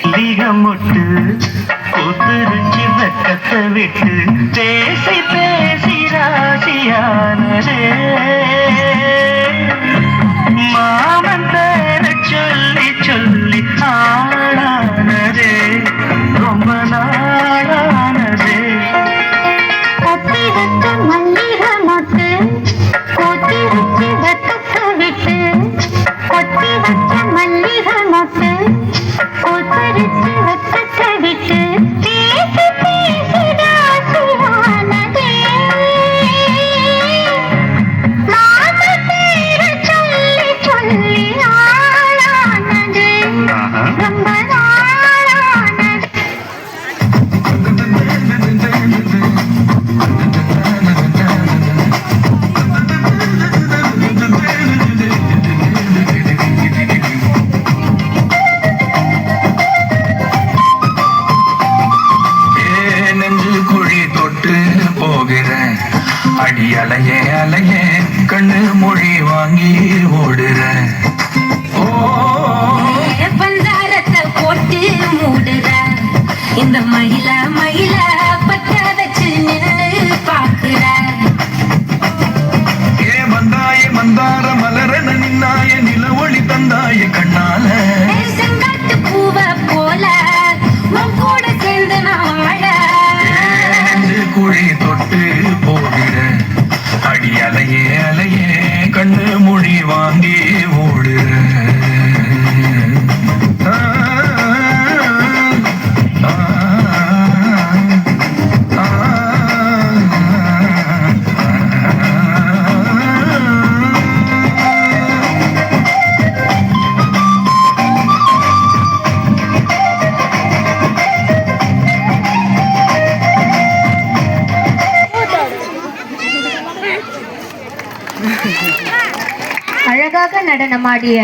மல்லிகமொட்டு கொத்துருச்சி வெக்கத்தை விட்டு பேசி பேசி ராசியானதே மாமன் பேர சொல்லி சொல்லி ஆளானதே ரொம்ப நாளானதே கொத்தி வச்ச மல்லிகமொட்டு கொத்திருச்சி வெக்கத்தை விட்டு கொத்தி வச்ச மல்லிகமொட்டு கொத்திருச்சி வெக்கத்தை விட்டு பேசி பேசி ராசியானதே மாமன் பேர சொல்லி சொல்லி ஆளானதே ரொம்ப நாளானதே. போகிறேன் அடி அலையே அலையே கண்ணு மொழி வாங்கி ஓடுறேன் பந்தாரத்தை போட்டு மூடுற இந்த மயில மயில பட்ட வச்சு நின்று பாக்குற ஏ வந்தாய மந்தார மலரன நின்னாய நில ஒளி தந்தாய கண்ணால செங்காட்டு பூவ போல உன் கூட சேர்ந்து நான் வாழ குழி தொட்டு போகிறேன் அடி அலையே அலையே கண்ணு மொழி வாங்கி ஓடுறேன் அழகாக நடனமாடிய